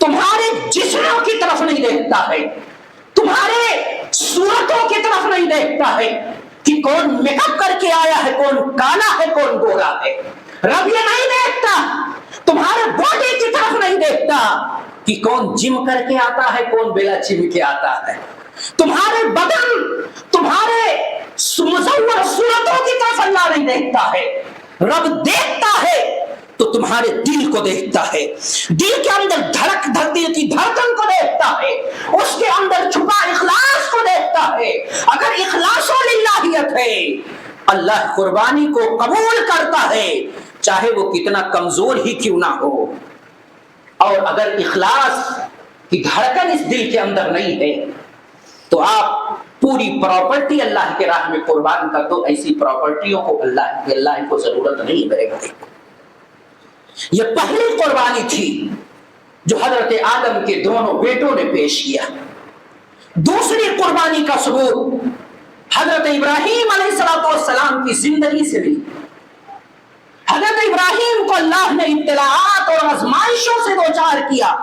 تمہارے جسموں کی طرف نہیں دیکھتا ہے، تمہارے صورتوں کی طرف نہیں دیکھتا ہے کہ کون میک اپ کر کے آیا ہے، کون کالا ہے، کون گورا ہے۔ رب یہ نہیں دیکھتا، تمہارے باڈی کی طرف نہیں دیکھتا کہ کون جم کر کے آتا ہے، کون بلا جم کے آتا ہے۔ تمہارے بدن، تمہارے مصور صورتوں کی طرف اللہ نہیں دیکھتا ہے، رب دیکھتا ہے تو تمہارے دل کو دیکھتا ہے، دل کے اندر دل کی دھڑکن کو دیکھتا ہے، اس کے اندر چھپا اخلاص کو دیکھتا ہے۔ اگر اخلاص و للہیت ہے، اللہ قربانی کو قبول کرتا ہے، چاہے وہ کتنا کمزور ہی کیوں نہ ہو۔ اور اگر اخلاص کی دھڑکن اس دل کے اندر نہیں ہے تو آپ پوری پراپرٹی اللہ کے راہ میں قربان کر دو، ایسی پراپرٹیوں کو اللہ کو ضرورت نہیں پڑے گا۔ یہ پہلی قربانی تھی جو حضرت آدم کے دونوں بیٹوں نے پیش کیا۔ دوسری قربانی کا ثبوت حضرت ابراہیم علیہ السلام کی زندگی سے ملی۔ حضرت ابراہیم کو اللہ نے ابتلاءات اور آزمائشوں سے دوچار کیا،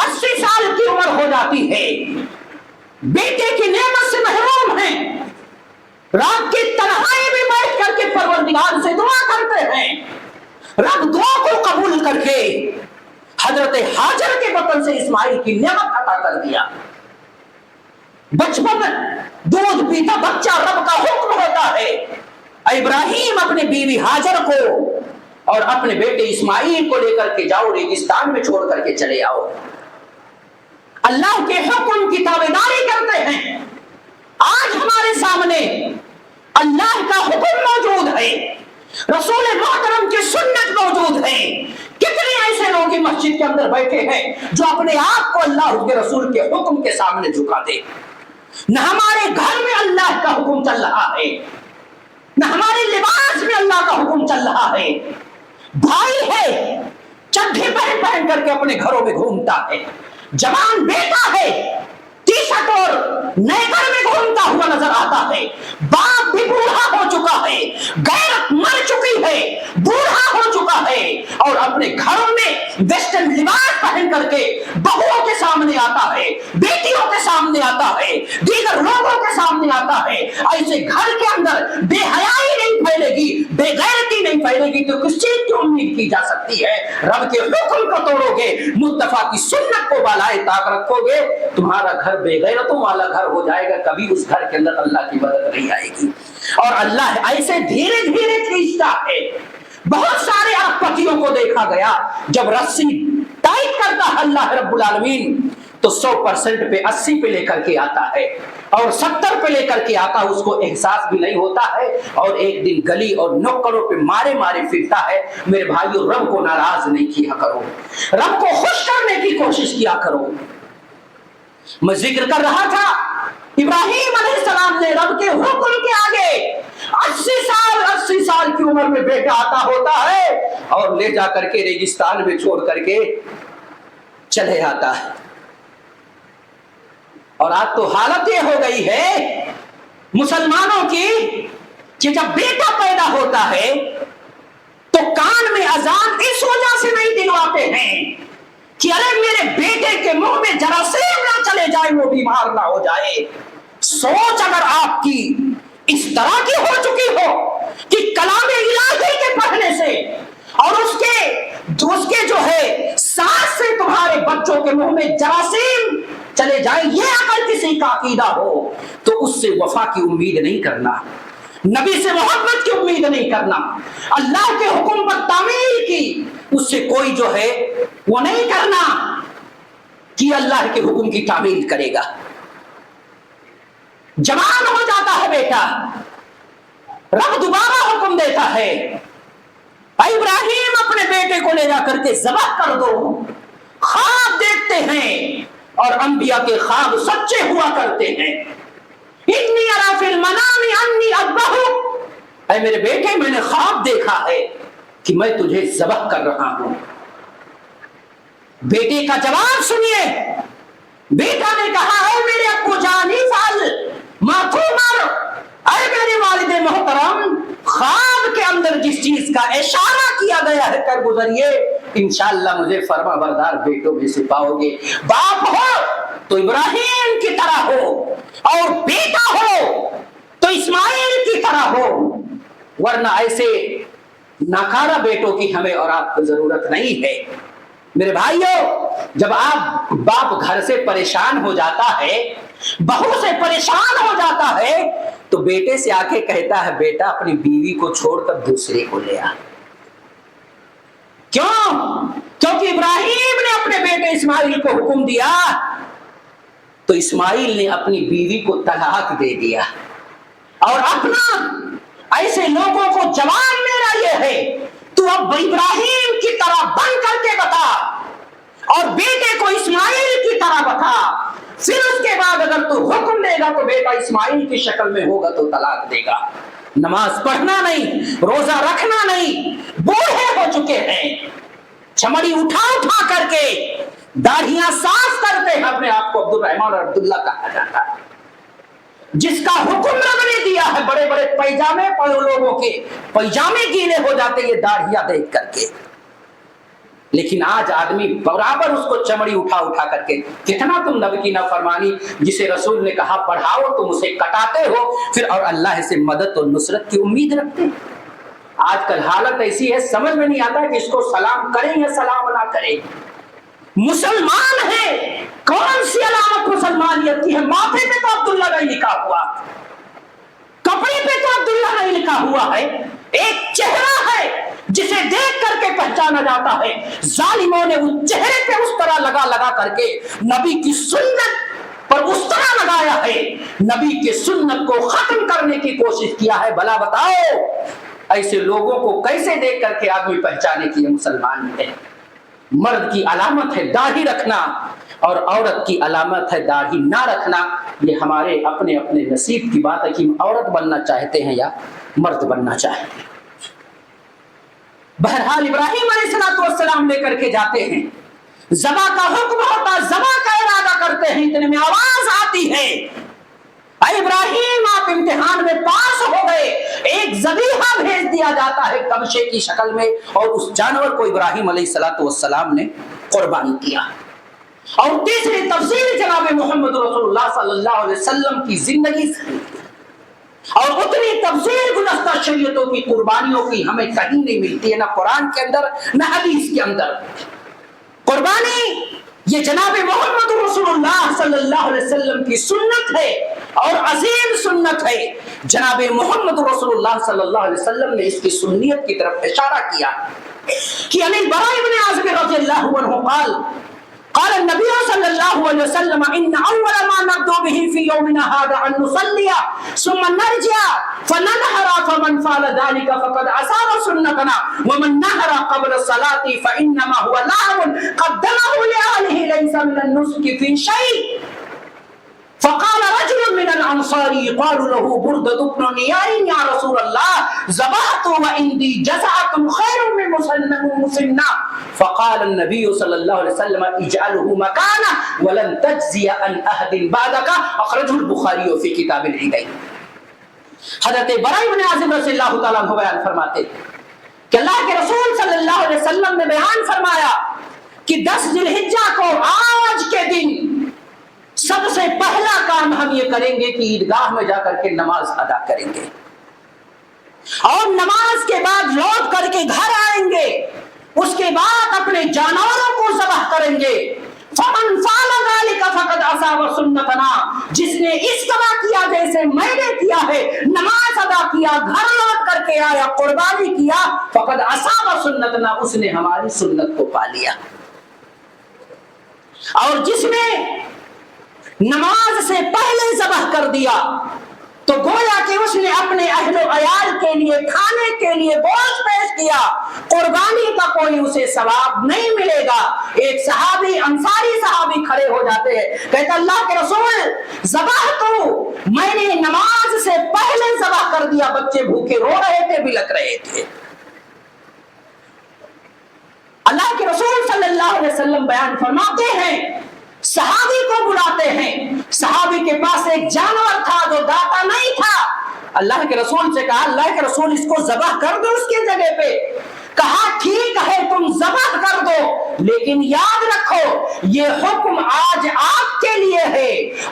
80 سال کی عمر ہو جاتی ہے، بیٹے کی نعمت سے محروم ہیں، رات کی تنہائی میں بیٹھ کر کے پروردگار سے دعا کرتے ہیں، رب دعا کو قبول کر کے حضرت ہاجر کے بطن سے اسماعیل کی نعمت عطا کر دیا۔ بچپن دودھ پیتا بچہ رب کا حکم ہوتا ہے، ابراہیم اپنے بیوی ہاجر کو اور اپنے بیٹے اسماعیل کو لے کر کے جاؤ، ریگستان میں چھوڑ کر کے چلے آؤ۔ اللہ کے حکم کی تابعداری کرتے ہیں۔ آج ہمارے سامنے اللہ کا حکم موجود ہے، رسول محترم کی سنت موجود ہے۔ کتنے ایسے لوگ مسجد کے اندر بیٹھے ہیں جو اپنے آپ کو اللہ کے رسول کے حکم کے سامنے جھکا دے۔ نہ ہمارے گھر میں اللہ کا حکم چل رہا ہے، نہ ہمارے لباس میں اللہ کا حکم چل رہا ہے۔ بھائی ہے چڈھے پہن کر کے اپنے گھروں میں گھومتا ہے، جوان بیٹا ہے ٹی شرٹ اور نئے گھر میں گھومتا ہوا نظر آتا ہے، باپ بھی بوڑھا ہو چکا ہے، غیرت مر چکی ہے، بوڑھا ہو چکا ہے، اور اپنے گھروں میں ویسٹرن لباس پہن کر کے بہوؤں کے سامنے آتا ہے، بیٹیوں کے سامنے آتا ہے، دیگر لوگوں کے سامنے آتا ہے۔ ایسے گھر کے اندر بے حیائی نہیں پھیلے گی، بے غیرتی نہیں پھیلے گی تو کس چیز کی امید کی جا سکتی ہے؟ رب کے حکم کو توڑو گے، مصطفیٰ کی سنت کو بالائے طاق رکھو گے، تمہارا گھر بے غیرتوں والا گھر ہو جائے گا، کبھی اس گھر کے اندر اللہ کی مدد نہیں آئے گی۔ اور اللہ ایسے دھیرے دھیرے کھینچتا ہے۔ بہت سارے اربپتیوں کو دیکھا گیا، جب رسی ٹائٹ کرتا ہے اللہ رب العالمین تو 100% پہ 80 پہ لے کر کے آتا ہے، اور 70 پہ لے کر کے آتا ہے، اس کو احساس بھی نہیں ہوتا ہے، اور ایک دن گلی اور نکڑوں پہ مارے پھرتا ہے۔ میرے بھائیو، رب کو ناراض نہیں کیا کرو، رب کو خوش کرنے کی کوشش کیا کرو۔ میں ذکر کر رہا تھا ابراہیم علیہ السلام نے رب کے حکم کے آگے 80 سال کی عمر میں بیٹا آتا ہوتا ہے اور لے جا کر کے ریگستان میں چھوڑ کر کے چلے آتا ہے۔ اور آج تو حالت یہ ہو گئی ہے مسلمانوں کی کہ جب بیٹا پیدا ہوتا ہے تو کان میں اذان اس وجہ سے نہیں دلواتے ہیں کہ ارے میرے بیٹے کے منہ میں جراثیم نہ چلے جائے، وہ بیمار نہ ہو جائے۔ سوچ اگر آپ کی اس طرح کی ہو چکی ہو کہ کلام الہی کے پڑھنے سے اور اس کے جو ہے سانس سے تمہارے بچوں کے منہ میں جراثیم چلے جائیں، یہ اگر کسی کا عقیدہ ہو تو اس سے وفا کی امید نہیں کرنا، نبی سے محبت کی امید نہیں کرنا، اللہ کے حکم پر تعمیل کی اس سے کوئی جو ہے وہ نہیں کرنا کہ اللہ کے حکم کی تعمیل کرے گا۔ جوان ہو جاتا ہے بیٹا، رب دوبارہ حکم دیتا ہے اے ابراہیم اپنے بیٹے کو لے جا کر کے ذبح کر دو۔ خواب دیکھتے ہیں اور انبیاء کے خواب سچے ہوا کرتے ہیں۔ انی اری فی المنام انی اذبحک، اے میرے بیٹے میں نے خواب دیکھا ہے کہ میں تجھے ذبح کر رہا ہوں۔ بیٹے کا جواب سنیے، بیٹا نے کہا اے میرے ابو جان افعل ما تؤمر، اے میرے والد محترم خواب کے اندر جس چیز کا اشارہ کیا گیا ہے کر گزریے، انشاءاللہ مجھے فرما بردار بیٹوں میں سے پاؤ گے۔ باپ ہو تو ابراہیم کی طرح ہو، اور بیٹا ہو تو اسماعیل کی طرح ہو، ورنہ ایسے ناکارہ بیٹوں کی ہمیں اور آپ کو ضرورت نہیں ہے۔ میرے بھائیوں، جب آپ باپ گھر سے پریشان ہو جاتا ہے، بہو سے پریشان ہو جاتا ہے، تو بیٹے سے آ کے کہتا ہے بیٹا اپنی بیوی کو چھوڑ کر دوسرے کو لے آ۔ کیوں؟ کیونکہ ابراہیم نے اپنے بیٹے اسماعیل کو حکم دیا تو اسماعیل نے اپنی بیوی کو طلاق دے دیا۔ اور اپنا ایسے لوگوں کو جواب میرا یہ ہے، تو اب ابراہیم کی طرح بن کر کے بتا اور بیٹے کو اسماعیل کی طرح بتا، پھر اس کے بعد اگر تو حکم دے گا تو بیٹا اسماعیل کی شکل میں ہوگا تو طلاق دے گا۔ نماز پڑھنا نہیں، روزہ رکھنا نہیں، بوڑھے ہو چکے ہیں، چمڑی اٹھا اٹھا کر کے داڑھیاں صاف کرتے ہیں، اپنے آپ کو عبد الرحمان اور عبداللہ کہا جاتا ہے۔ جس کا حکم رب نے دیا ہے، بڑے بڑے پیجامے پڑے لوگوں کے پیجامے گیلے ہو جاتے یہ داڑھیاں دیکھ کر کے، لیکن آج آدمی برابر اس کو چمڑی اٹھا اٹھا کر کے، کتنا تم نبی کی نافرمانی، جسے رسول نے کہا بڑھاؤ تم اسے کٹاتے ہو، پھر اور اللہ سے مدد اور نصرت کی امید رکھتے ہیں۔ آج کل حالت ایسی ہے، سمجھ میں نہیں آتا کہ اس کو سلام کریں یا سلام نہ کریں۔ مسلمان ہے، کون سی علامت مسلمانیت کی ہے؟ ماتھے پہ تو عبداللہ نہیں لکھا ہوا، کپڑے پہ تو عبداللہ نہیں لکھا ہوا ہے، ایک چہرہ ہے جسے دیکھ کر کے پہچانا جاتا ہے۔ ظالموں نے اس چہرے پہ اس طرح لگا لگا کر کے نبی کی سنت پر اس طرح لگایا ہے، نبی کی سنت کو ختم کرنے کی کوشش کیا ہے۔ بھلا بتاؤ ایسے لوگوں کو کیسے دیکھ کر کے آدمی پہچانے کی یہ مسلمان ہے؟ مرد کی علامت ہے داڑھی رکھنا اور عورت کی علامت ہے داڑھی نہ رکھنا۔ یہ ہمارے اپنے اپنے نصیب کی بات ہے کہ ہم عورت بننا چاہتے ہیں یا مرد بننا چاہتے ہیں۔ بہرحال ابراہیم علیہ السلام لے کر کے جاتے ہیں، ذبح کا حکم ہوتا، ذبح کا ارادہ کرتے ہیں، اتنے میں آواز آتی ہے اے ابراہیم آپ امتحان میں پاس ہو گئے۔ ایک ذبیحہ بھیج دیا جاتا ہے کبشے کی شکل میں، اور اس جانور کو ابراہیم علیہ السلام نے قربان کیا۔ اور تیسری تفصیل جناب محمد رسول اللہ صلی اللہ علیہ وسلم کی زندگی سے، اور اتنی تفصیل گزشتہ شریعتوں کی قربانیوں کی ہمیں کہیں نہیں ملتی ہے، نہ قرآن کے اندر نہ حدیث کے اندر۔ قربانی یہ جناب محمد رسول اللہ صلی اللہ علیہ وسلم کی سنت ہے اور عظیم سنت ہے۔ جناب محمد رسول اللہ صلی اللہ علیہ وسلم نے اس کی سنیت کی طرف اشارہ کیا کہ عن البراء بن عازب رضی اللہ عنہ قال النبي صلى الله عليه وسلم ان اول ما نبدأ به في يومنا هذا ان نصلي ثم نرجع فننهر فمن فعل ذلك فقد اصاب سنتنا ومن نهر قبل الصلاة فانما هو لعب قدمه لاهله ليس من النسك في شيء۔ فقال رجل من الانصار يقال له بردة بن نيار يا رسول الله ذبحت وعندي جزعة خير من مسنة۔ فقال النبي صلى الله عليه وسلم اجعله مكانه ولن تجزي عن أحد بعدك۔ اخرجه البخاري في كتاب العيدين۔ حضرت براء بن عازب رضی اللہ تعالیٰ عنہ بیان فرماتے کہ اللہ کے رسول صلی اللہ علیہ وسلم نے بیان فرمایا کہ 10 ذی الحجہ کو آج کے دن سب سے پہلا کام ہم یہ کریں گے کہ عیدگاہ میں جا کر کے نماز ادا کریں گے، اور نماز کے بعد لوٹ کر کے گھر آئیں گے، اس کے بعد اپنے جانوروں کو ذبح کریں گے۔ فمن فعل ذلك فقد اصاب سنتنا، جس نے اس طرح کیا جیسے میں نے کیا ہے، نماز ادا کیا، گھر لوٹ کر کے آیا، قربانی کیا، فقد اصاب سنتنا، اس نے ہماری سنت کو پا لیا۔ اور جس نے نماز سے پہلے ذبح کر دیا تو گویا کہ اس نے اپنے اہل و عیال کے لیے کھانے کے لیے گوشت پیش کیا، قربانی کا کوئی اسے ثواب نہیں ملے گا۔ ایک صحابی انصاری صحابی کھڑے ہو جاتے ہیں، کہتا اللہ کے رسول ذبح تو میں نے نماز سے پہلے ذبح کر دیا، بچے بھوکے رو رہے تھے، بلک رہے تھے۔ اللہ کے رسول صلی اللہ علیہ وسلم بیان فرماتے ہیں، صحابی کو بلاتے ہیں، صحابی کے پاس ایک جانور تھا جو داتا نہیں تھا، اللہ کے رسول سے کہا اللہ کے رسول اس کو ذبح کر دو اس کے جگہ پہ۔ کہا ٹھیک ہے تم ذبح کر دو، لیکن یاد رکھو یہ حکم آج آپ کے لیے ہے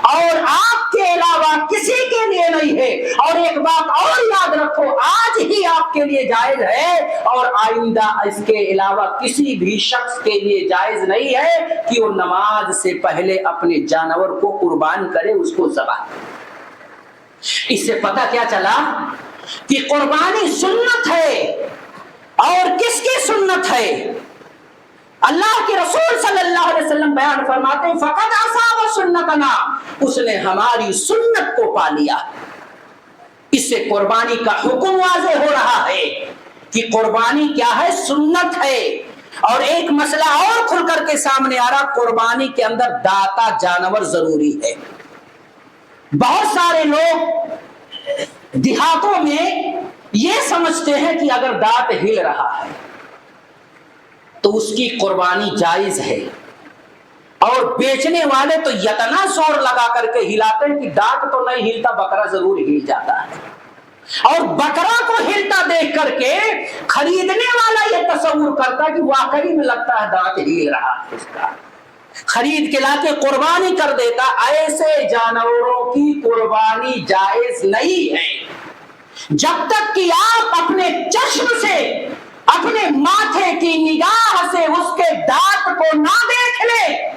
اور آپ کے علاوہ کسی کے لیے نہیں ہے، اور ایک بات اور یاد رکھو آج ہی آپ کے لیے جائز ہے اور آئندہ اس کے علاوہ کسی بھی شخص کے لیے جائز نہیں ہے کہ وہ نماز سے پہلے اپنے جانور کو قربان کرے، اس کو ذبح کرے۔ اس سے پتہ کیا چلا کہ قربانی سنت ہے، اور کس کی سنت ہے؟ اللہ کے رسول صلی اللہ علیہ وسلم بیان فرماتے ہیں فقد اصاب سنتنا، اس نے ہماری سنت کو پا لیا۔ اس سے قربانی کا حکم واضح ہو رہا ہے کہ قربانی کیا ہے؟ سنت ہے۔ اور ایک مسئلہ اور کھل کر کے سامنے آ رہا، قربانی کے اندر داتا جانور ضروری ہے۔ بہت سارے لوگ دیہاتوں میں یہ سمجھتے ہیں کہ اگر دانت ہل رہا ہے تو اس کی قربانی جائز ہے، اور بیچنے والے تو یتنا زور لگا کر کے ہلاتے ہیں کہ دانت تو نہیں ہلتا، بکرا ضرور ہل جاتا ہے، اور بکرا کو ہلتا دیکھ کر کے خریدنے والا یہ تصور کرتا کہ واقعی میں لگتا ہے دانت ہل رہا ہے، اس کا خرید کے لا کے قربانی کر دیتا۔ ایسے جانوروں کی قربانی جائز نہیں ہے۔ جب تک کہ آپ اپنے چشم سے، اپنے ماتھے کی نگاہ سے اس کے دانت کو نہ دیکھ لیں،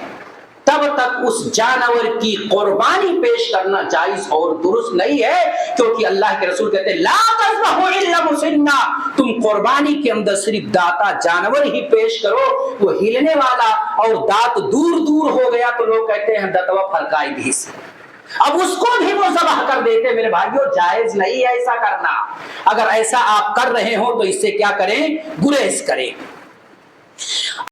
تب تک اس جانور کی قربانی پیش کرنا جائز اور درست نہیں ہے، کیونکہ اللہ کے رسول کہتے ہیں لا تذبحوا الا مسنّا، تم قربانی کے اندر صرف داتا جانور ہی پیش کرو، وہ ہلنے والا اور دانت دور دور ہو گیا تو لوگ کہتے ہیں دتوا پھرکائی بھی سے، اب اس کو بھی وہ ذبح کر دیتے۔ میرے بھائیوں جائز نہیں ہے ایسا کرنا۔ اگر ایسا آپ کر رہے ہو تو اس سے کیا کریں؟ گریز کریں۔